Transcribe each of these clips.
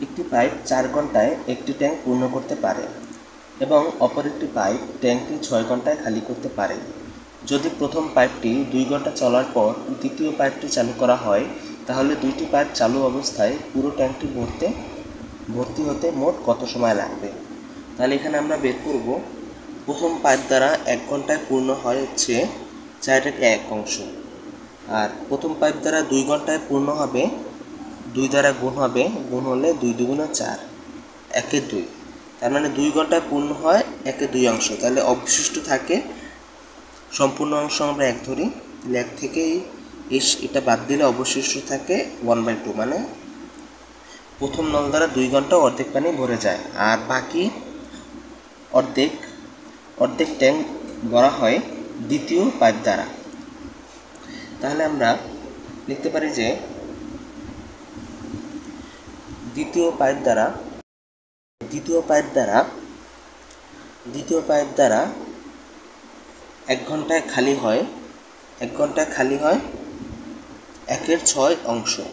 একটি পাইপ 4 ঘন্টায় একটি ট্যাঙ্ক পূর্ণ করতে পারে এবং অপর একটি পাইপ ট্যাঙ্কটি 6 ঘন্টায় খালি করতে পারে। যদি প্রথম পাইপটি 2 ঘন্টা চলার পর দ্বিতীয় পাইপটি চালু করা হয়, তাহলে দুইটি পাইপ চালু অবস্থায় পুরো ট্যাঙ্কটি ভর্তি হতে মোট কত সময় লাগবে। তাহলে এখানে আমরা বের করব, প্রথম পাইপ দ্বারা 1 ঘন্টায় পূর্ণ হয় হচ্ছে 4/1 আর প্রথম পাইপ দ্বারা 2 ঘন্টায় পূর্ণ হবে, 2 দ্বারা গুণ হলে 2 দুগুণে 4, 1/2। তার মানে 2 ঘন্টায় পূর্ণ হয় 1/2। তাহলে অবশিষ্ট থাকে, সম্পূর্ণ অংশ আমরা 1 ধরি, তাহলে 1 থেকে এটা বাদ দিলে অবশিষ্ট থাকে 1/2। মানে প্রথম নল দ্বারা 2 ঘন্টা অর্ধেক পানি ভরে যায়, আর বাকি অর্ধেক ট্যাঙ্ক ভরা হয় দ্বিতীয় পাইপ দ্বারা। তাহলে আমরা লিখতে পারি যে দ্বিতীয় পাইপ দ্বারা 1 ঘন্টায় খালি হয় 1/6।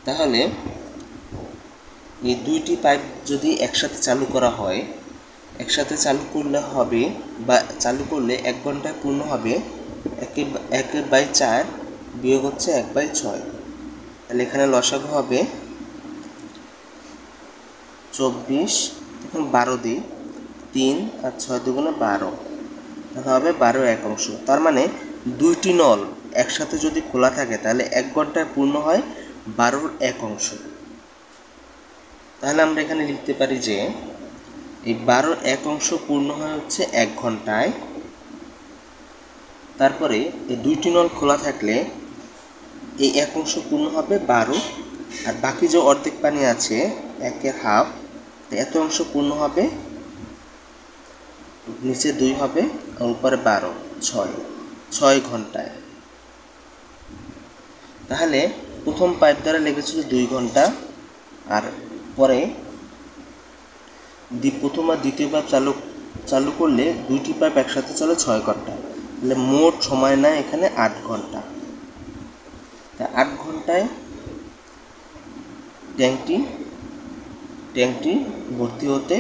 তাহলে এই দুইটি পাইপ যদি একসাথে চালু করা হয়, চালু করলে 1 ঘন্টায় পূর্ণ হবে 1/4 বিয়োগ হচ্ছে 1/6। তাহলে এখানে লসাগু হবে 24, এখন 12 দিই, 3 আর 6 দুগুণে 12, তাহলে হবে 12/1। তার মানে দুইটি নল একসাথে যদি খোলা থাকে তাহলে 1 ঘন্টায় পূর্ণ হয় 12/1। তাহলে আমরা এখানে লিখতে পারি যে এই 12/1 পূর্ণ হয় হচ্ছে 1 ঘন্টায়। তারপরে এই দুইটি নল খোলা থাকলে এই 1 পূর্ণ হবে 12, আর বাকি যে অর্ধেক পানি আছে 1/2, এত অংশ পূর্ণ হবে, নিচে 2 হবে আর উপরে 12, 6 ঘন্টায়। তাহলে প্রথম পাইপ দ্বারা লেগেছিল 2 ঘন্টা, আর পরে প্রথম আর দ্বিতীয় পাইপ চালু করলে দুইটি পাইপ একসাথে চলে 6 ঘন্টা। তাহলে মোট সময় নেয় এখানে 8 ঘন্টা। তা 8 ঘন্টায় ট্যাঙ্কটি ভর্তি হতে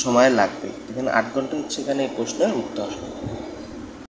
সময় লাগবে। এখানে 8 ঘন্টা হচ্ছে এখানে এই প্রশ্নের উত্তর।